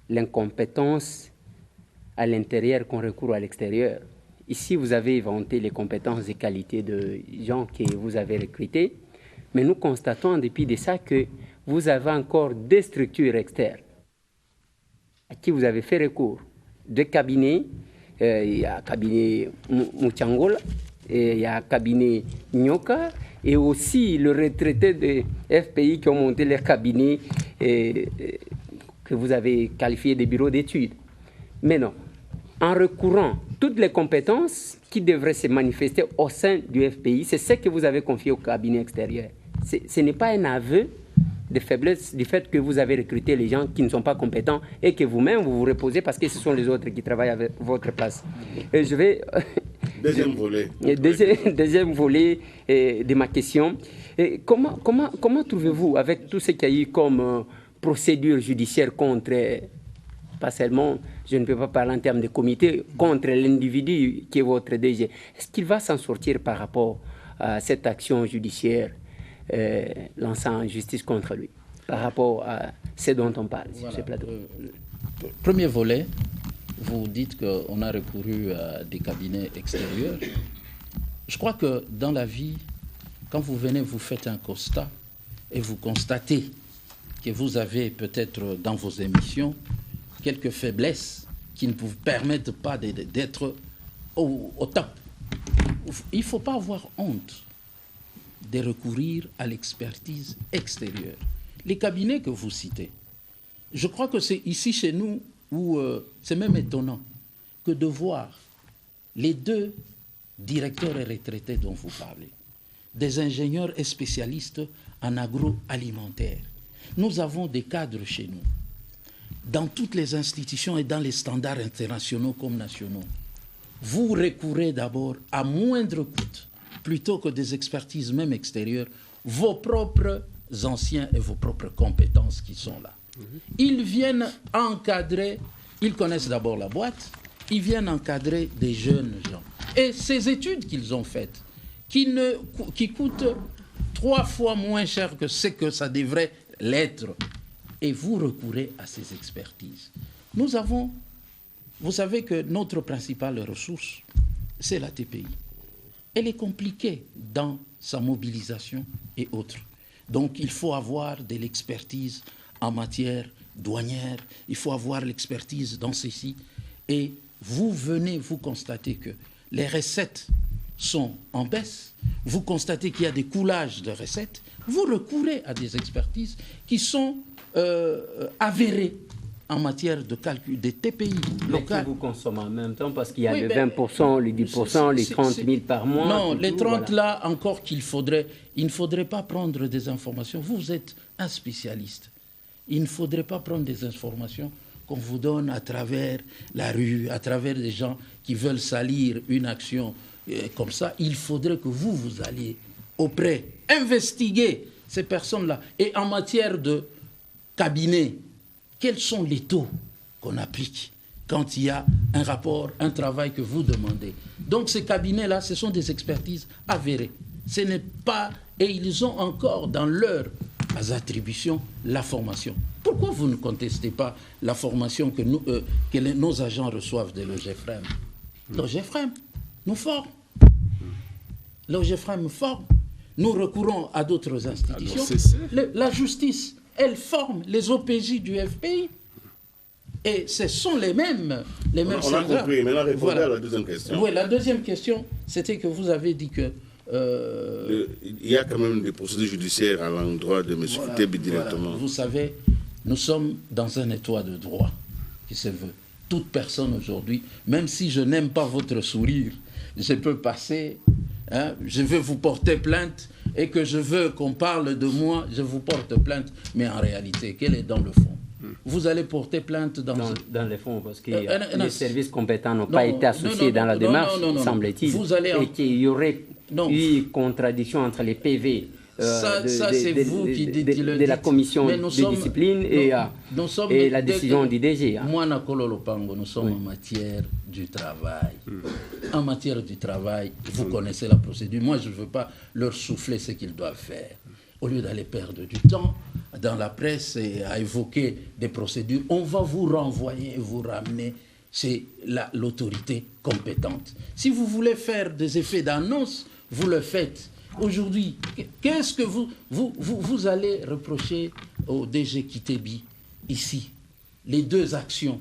l'incompétence à l'intérieur qu'on recourt à l'extérieur. Ici, vous avez vanté les compétences et qualités de gens que vous avez recrutés, mais nous constatons en dépit de ça que vous avez encore des structures externes à qui vous avez fait recours. Deux cabinets, il y a le cabinet Mouchangola, et il y a le cabinet Nyoka, et aussi le retraité de FPI qui ont monté leur cabinet que vous avez qualifié de bureau d'études. Mais non, en recourant toutes les compétences qui devraient se manifester au sein du FPI, c'est ce que vous avez confié au cabinet extérieur. Ce n'est pas un aveu de faiblesse du fait que vous avez recruté les gens qui ne sont pas compétents et que vous-même vous vous reposez parce que ce sont les autres qui travaillent avec votre place. Et je vais... Deuxième volet. Deuxième volet de ma question. Et comment trouvez-vous, avec tout ce qu'il y a eu comme procédure judiciaire contre, pas seulement, je ne peux pas parler en termes de comité, contre l'individu qui est votre DG, est-ce qu'il va s'en sortir par rapport à cette action judiciaire lançant en justice contre lui, par rapport à ce dont on parle sur ce plateau? Premier volet, vous dites qu'on a recouru à des cabinets extérieurs. Je crois que dans la vie, quand vous venez, vous faites un constat et vous constatez que vous avez peut-être dans vos émissions quelques faiblesses qui ne vous permettent pas d'être au top. Il ne faut pas avoir honte de recourir à l'expertise extérieure. Les cabinets que vous citez, je crois que c'est ici chez nous où c'est même étonnant que de voir les deux directeurs et retraités dont vous parlez, des ingénieurs et spécialistes en agroalimentaire. Nous avons des cadres chez nous, dans toutes les institutions et dans les standards internationaux comme nationaux. Vous recourez d'abord à moindre coût, plutôt que des expertises même extérieures, vos propres anciens et vos propres compétences qui sont là. Ils viennent encadrer, ils connaissent d'abord la boîte, ils viennent encadrer des jeunes gens. Et ces études qu'ils ont faites, qui coûtent 3 fois moins cher que ce que ça devrait l'être, et vous recourez à ces expertises. Nous avons, vous savez que notre principale ressource, c'est la TPI. Elle est compliquée dans sa mobilisation et autres. Donc il faut avoir de l'expertise en matière douanière, il faut avoir l'expertise dans ceci. Et vous venez, vous constatez que les recettes sont en baisse, vous constatez qu'il y a des coulages de recettes, vous recourez à des expertises qui sont avérées en matière de calcul des TPI locales. Vous consommez en même temps parce qu'il y a les 20%, les 10%, les 30 000 par mois. Non, les 30 voilà. Là encore il ne faudrait pas prendre des informations. Vous êtes un spécialiste. Il ne faudrait pas prendre des informations qu'on vous donne à travers la rue, à travers des gens qui veulent salir une action comme ça. Il faudrait que vous alliez auprès, investiguer ces personnes-là. Et en matière de cabinet, quels sont les taux qu'on applique quand il y a un rapport, un travail que vous demandez? Donc ces cabinets-là, ce sont des expertises avérées. Ce n'est pas... Et ils ont encore dans leurs attributions la formation. Pourquoi vous ne contestez pas la formation que nos agents reçoivent de l'OGEFREM? L'OGEFREM nous forme. L'OGEFREM forme. Nous recourons à d'autres institutions. La justice, elle forme les OPJ du FPI. Et ce sont les mêmes on a compris. Maintenant, répondez à la deuxième question. Oui, la deuxième question, c'était que vous avez dit que... il y a quand même des procédures judiciaires à l'endroit de M. Koutébi directement. Voilà. Vous savez, nous sommes dans un état de droit qui se veut. Toute personne aujourd'hui, même si je n'aime pas votre sourire, je peux passer, je veux vous porter plainte et que je veux qu'on parle de moi, je vous porte plainte. Mais en réalité, quel est dans le fond? Vous allez porter plainte dans les fonds, parce que les services compétents n'ont pas été associés dans la démarche, semble-t-il, et qu'il y aurait eu contradiction entre les PV de la commission de discipline et la décision du DG. Moi, Nakolo Lopango, nous sommes en matière du travail. En matière du travail, vous connaissez la procédure. Moi, je ne veux pas leur souffler ce qu'ils doivent faire. Au lieu d'aller perdre du temps dans la presse et à évoquer des procédures, on va vous renvoyer et vous ramener chez l'autorité compétente. Si vous voulez faire des effets d'annonce, vous le faites. Aujourd'hui, qu'est-ce que vous allez reprocher au DG Koutébi ici? Les deux actions.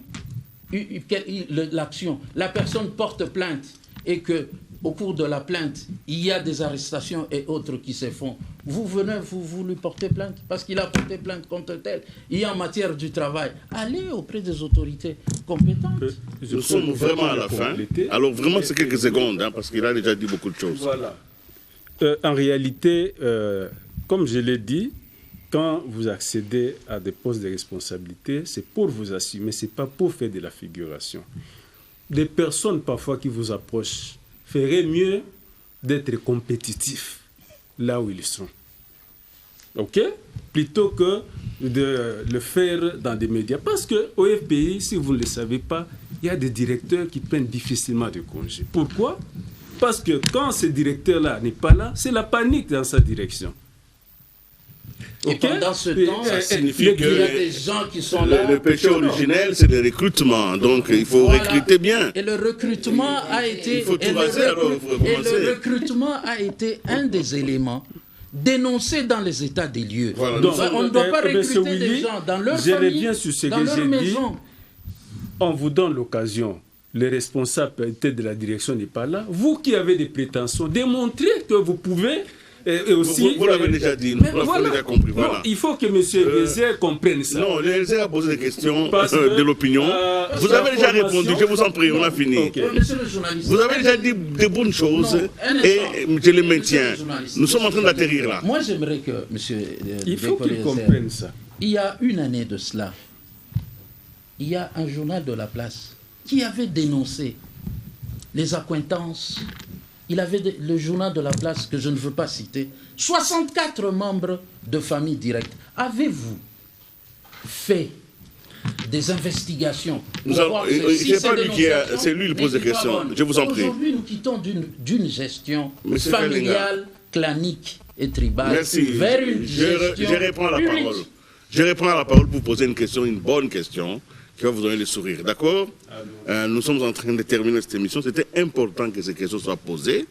L'action, la personne porte plainte et que au cours de la plainte, il y a des arrestations et autres qui se font. Vous venez, vous lui portez plainte parce qu'il a porté plainte contre tel. Il y a en matière du travail. Allez auprès des autorités compétentes. Nous sommes vraiment à la fin. Alors vraiment, c'est quelques secondes, parce qu'il a déjà dit beaucoup de choses. Voilà. En réalité, comme je l'ai dit, quand vous accédez à des postes de responsabilité, c'est pour vous assumer, ce n'est pas pour faire de la figuration. Des personnes parfois qui vous approchent feraient mieux d'être compétitifs là où ils sont. OK? Plutôt que de le faire dans des médias. Parce qu'au FPI, si vous ne le savez pas, il y a des directeurs qui prennent difficilement de congés. Pourquoi? Parce que quand ce directeur-là n'est pas là, c'est la panique dans sa direction. Et pendant ce temps, ça signifie qu'il y a des gens qui sont là. Le péché originel, c'est le recrutement. Donc, il faut recruter bien. Et le recrutement a été... Il faut tout raser, alors il faut commencer. Et le recrutement a été un des éléments dénoncés dans les états des lieux. Voilà. Donc, on ne doit pas recruter des gens dans leur famille, dans leur maison. On vous donne l'occasion. Le responsable de la direction n'est pas là. Vous qui avez des prétentions, démontrez que vous pouvez... Et aussi, vous l'avez déjà dit, vous l'avez déjà compris. Voilà. Non, il faut que M. Eliezer comprenne ça. Non, Eliezer a posé des questions de l'opinion. Vous avez déjà répondu, je vous en prie, on a fini. Okay. Vous avez déjà dit de bonnes choses et je les maintiens. Nous sommes en train d'atterrir là. Moi, j'aimerais que M. Il faut qu'il comprenne ça. Il y a une année de cela, il y a un journal de la place qui avait dénoncé les accointances. Il avait le journal de la place que je ne veux pas citer. 64 membres de famille directe. Avez-vous fait des investigations? C'est lui qui pose des questions. Je vous en prie. Aujourd'hui, nous quittons d'une gestion familiale, clanique et tribale vers une gestion je reprends la parole. Je reprends la parole pour poser une question, une bonne question, qui va vous donner le sourire. D'accord? Nous sommes en train de terminer cette émission. C'était important que ces questions soient posées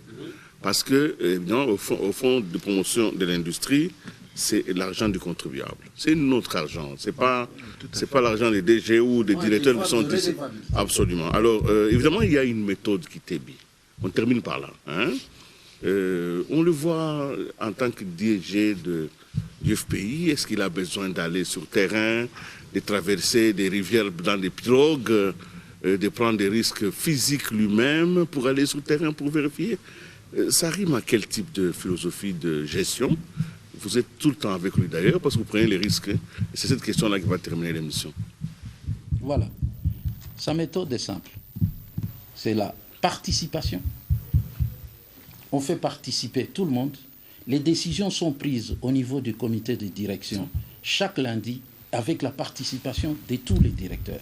parce que, évidemment, au fond de promotion de l'industrie, c'est l'argent du contribuable. C'est notre argent. C'est pas l'argent des DG ou des directeurs qui sont ici. Absolument. Alors, évidemment, il y a une méthode Koutébi. On termine par là. On le voit en tant que DG du FPI. Est-ce qu'il a besoin d'aller sur terrain, de traverser des rivières dans des pirogues, de prendre des risques physiques lui-même pour aller sur le terrain pour vérifier? Ça rime à quel type de philosophie de gestion? Vous êtes tout le temps avec lui d'ailleurs parce que vous prenez les risques. Et c'est cette question-là qui va terminer l'émission. Voilà. Sa méthode est simple. C'est la participation. On fait participer tout le monde. Les décisions sont prises au niveau du comité de direction chaque lundi avec la participation de tous les directeurs.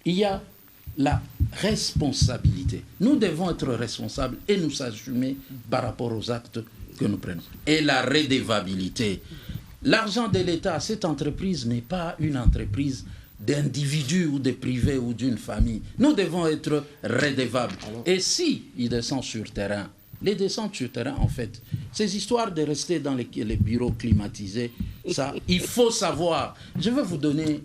Il y a la responsabilité. Nous devons être responsables et nous assumer par rapport aux actes que nous prenons. Et la redevabilité. L'argent de l'État, cette entreprise n'est pas une entreprise d'individus ou de privés ou d'une famille. Nous devons être redevables. Et si ils descendent sur terrain, les descentes sur terrain, en fait, ces histoires de rester dans les bureaux climatisés, ça, il faut savoir. Je vais vous donner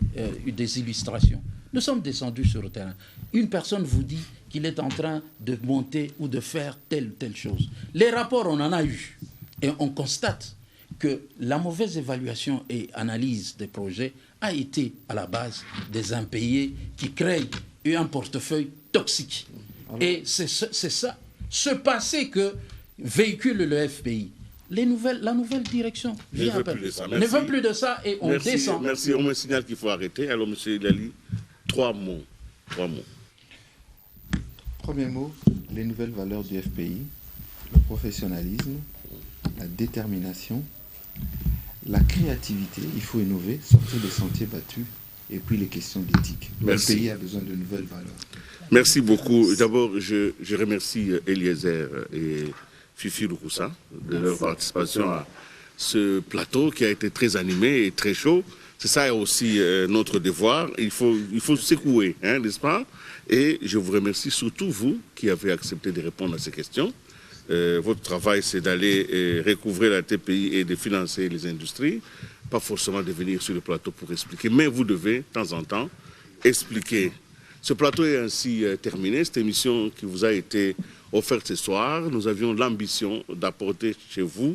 des illustrations. Nous sommes descendus sur le terrain. Une personne vous dit qu'il est en train de monter ou de faire telle ou telle chose. Les rapports, on en a eu. Et on constate que la mauvaise évaluation et analyse des projets a été à la base des impayés qui créent un portefeuille toxique. Et c'est ça, ce passé que véhicule le FPI. La nouvelle direction ne veut plus de ça. Ne veut plus de ça et on descend. Merci, on me signale qu'il faut arrêter. Alors, M. Lali, 3 mots. Premier mot, les nouvelles valeurs du FPI, le professionnalisme, la détermination, la créativité, il faut innover, sortir des sentiers battus, et puis les questions d'éthique. Le pays a besoin de nouvelles valeurs. Merci beaucoup. D'abord, je remercie Eliezer et Fifi Loukoussa de leur participation à ce plateau qui a été très animé et très chaud. C'est ça aussi notre devoir. Il faut secouer, hein, n'est-ce pas? Et je vous remercie surtout vous qui avez accepté de répondre à ces questions. Votre travail, c'est d'aller recouvrer la TPI et de financer les industries, pas forcément de venir sur le plateau pour expliquer, mais vous devez, de temps en temps, expliquer. Ce plateau est ainsi terminé. Cette émission qui vous a été offerte ce soir, nous avions l'ambition d'apporter chez vous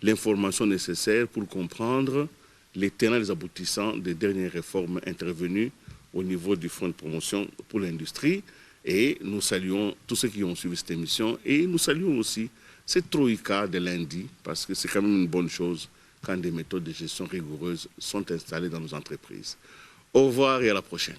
l'information nécessaire pour comprendre les tenants et les aboutissants des dernières réformes intervenues au niveau du Fonds de promotion pour l'industrie. Et nous saluons tous ceux qui ont suivi cette émission et nous saluons aussi cette troïka de lundi parce que c'est quand même une bonne chose quand des méthodes de gestion rigoureuses sont installées dans nos entreprises. Au revoir et à la prochaine.